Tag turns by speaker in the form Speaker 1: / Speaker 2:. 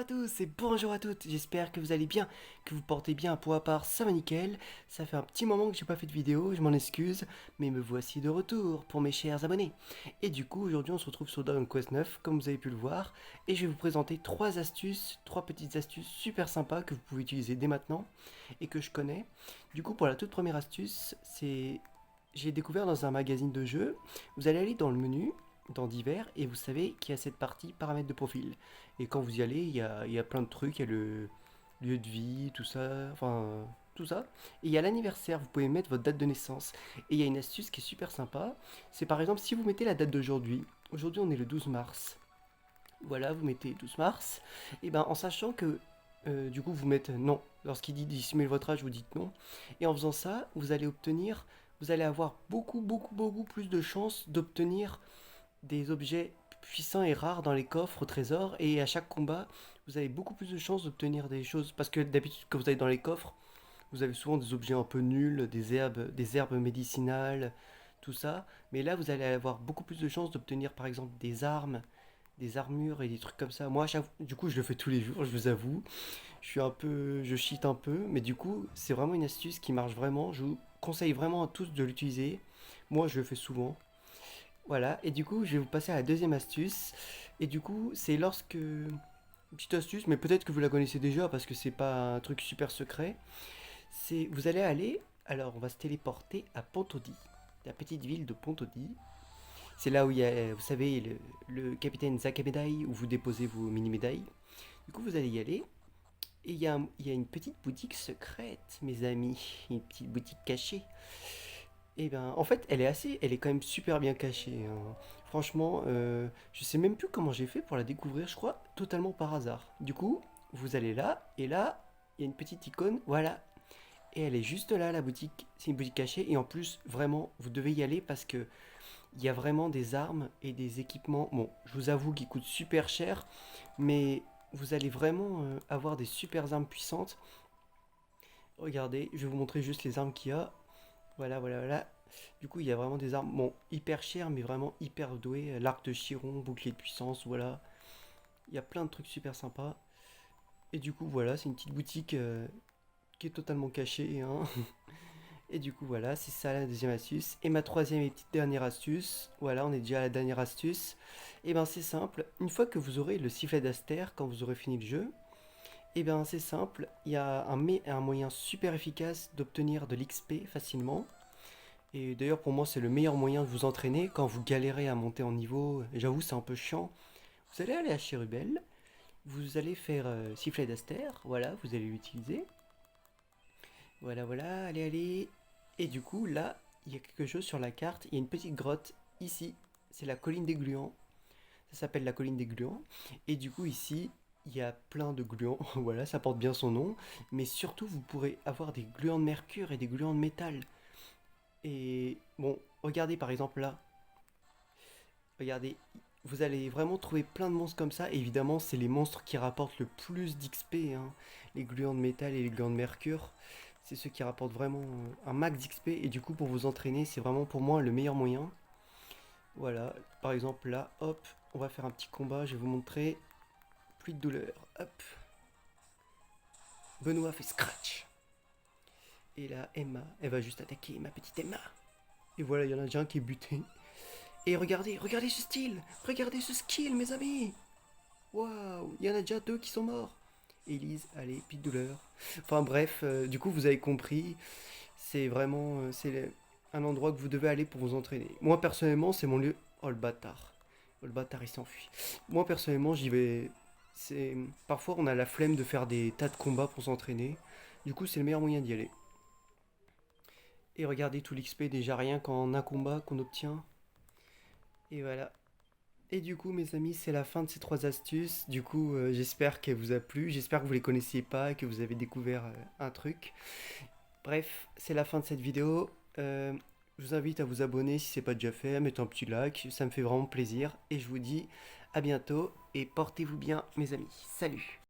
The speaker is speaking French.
Speaker 1: à tous et bonjour à toutes, j'espère que vous allez bien, que vous portez bien. Pour ma part, ça va nickel. Ça fait un petit moment que j'ai pas fait de vidéo, je m'en excuse, mais me voici de retour pour mes chers abonnés. Et du coup, aujourd'hui on se retrouve sur Dragon Quest 9, comme vous avez pu le voir, et je vais vous présenter trois astuces, trois petites astuces super sympas que vous pouvez utiliser dès maintenant, et que je connais. Du coup, pour la toute première astuce, c'est... J'ai découvert dans un magazine de jeux, vous allez aller dans le menu, dans divers, et vous savez qu'il y a cette partie paramètres de profil. Et quand vous y allez, il y a plein de trucs, il y a le lieu de vie, tout ça, enfin tout ça. Et il y a l'anniversaire, vous pouvez mettre votre date de naissance. Et il y a une astuce qui est super sympa, c'est par exemple si vous mettez la date d'aujourd'hui, aujourd'hui on est le 12 mars, voilà, vous mettez 12 mars, et ben en sachant que du coup vous mettez non, lorsqu'il dit dissimuler votre âge, vous dites non, et en faisant ça, vous allez avoir beaucoup plus de chances d'obtenir des objets puissants et rares dans les coffres au trésor, et à chaque combat vous avez beaucoup plus de chances d'obtenir des choses parce que d'habitude quand vous allez dans les coffres vous avez souvent des objets un peu nuls, des herbes médicinales, tout ça, mais là vous allez avoir beaucoup plus de chances d'obtenir par exemple des armes, des armures et des trucs comme ça. Moi du coup je le fais tous les jours, je vous avoue, je cheat un peu, mais du coup c'est vraiment une astuce qui marche vraiment, je vous conseille vraiment à tous de l'utiliser. Moi je le fais souvent. Voilà, et du coup, je vais vous passer à la deuxième astuce. Et du coup, c'est lorsque... Une petite astuce, mais peut-être que vous la connaissez déjà parce que c'est pas un truc super secret. C'est vous allez aller, alors on va se téléporter à Pontodi, la petite ville de Pontodi. C'est là où il y a, vous savez, le capitaine Zakabedai où vous déposez vos mini-médailles. Du coup, vous allez y aller. Et il y a une petite boutique secrète, mes amis. Une petite boutique cachée. Et ben, en fait, elle est quand même super bien cachée, hein. Franchement, je sais même plus comment j'ai fait pour la découvrir, je crois, totalement par hasard. Du coup, vous allez là, et là, il y a une petite icône, voilà. Et elle est juste là, la boutique. C'est une boutique cachée, et en plus, vraiment, vous devez y aller parce que il y a vraiment des armes et des équipements. Bon, je vous avoue qu'ils coûtent super cher, mais vous allez vraiment avoir des super armes puissantes. Regardez, je vais vous montrer juste les armes qu'il y a. Voilà. Du coup, il y a vraiment des armes, bon, hyper chères, mais vraiment hyper douées. L'arc de Chiron, bouclier de puissance, voilà. Il y a plein de trucs super sympas. Et du coup, voilà, c'est une petite boutique qui est totalement cachée, hein. Et du coup, voilà, c'est ça la deuxième astuce. Et ma troisième et petite dernière astuce, voilà, on est déjà à la dernière astuce. Et ben, c'est simple. Une fois que vous aurez le sifflet d'Aster, quand vous aurez fini le jeu, et ben, c'est simple. Il y a un moyen super efficace d'obtenir de l'XP facilement. Et d'ailleurs, pour moi, c'est le meilleur moyen de vous entraîner quand vous galérez à monter en niveau. J'avoue, c'est un peu chiant. Vous allez aller à Chérubel, vous allez faire sifflet d'Aster, voilà, vous allez l'utiliser. Voilà, allez. Et du coup, là, il y a quelque chose sur la carte. Il y a une petite grotte ici. C'est la colline des gluants. Ça s'appelle la colline des gluants. Et du coup, ici, il y a plein de gluants. Voilà, ça porte bien son nom. Mais surtout, vous pourrez avoir des gluants de mercure et des gluants de métal. Et bon, regardez par exemple là. Regardez, vous allez vraiment trouver plein de monstres comme ça. Et évidemment, c'est les monstres qui rapportent le plus d'XP, hein. Les gluants de métal et les gluants de mercure. C'est ceux qui rapportent vraiment un max d'XP. Et du coup, pour vous entraîner, c'est vraiment pour moi le meilleur moyen. Voilà, par exemple là, hop, on va faire un petit combat. Je vais vous montrer. Plus de douleur. Hop, Benoît fait scratch. Et là, Emma, elle va juste attaquer ma petite Emma. Et voilà, il y en a déjà un qui est buté. Et regardez ce style. Regardez ce skill, mes amis. Waouh, il y en a déjà deux qui sont morts. Élise, allez, pite douleur. Enfin bref, du coup vous avez compris, c'est vraiment un endroit que vous devez aller pour vous entraîner. Moi personnellement, c'est mon lieu. Oh le bâtard. Oh le bâtard, il s'enfuit. Moi personnellement, j'y vais. C'est parfois on a la flemme de faire des tas de combats pour s'entraîner. Du coup, c'est le meilleur moyen d'y aller. Et regardez tout l'XP déjà rien qu'en un combat qu'on obtient. Et voilà. Et du coup, mes amis, c'est la fin de ces trois astuces. Du coup, j'espère qu'elles vous a plu. J'espère que vous les connaissiez pas et que vous avez découvert un truc. Bref, c'est la fin de cette vidéo. Je vous invite à vous abonner si c'est pas déjà fait, à mettre un petit like. Ça me fait vraiment plaisir. Et je vous dis à bientôt et portez-vous bien, mes amis. Salut!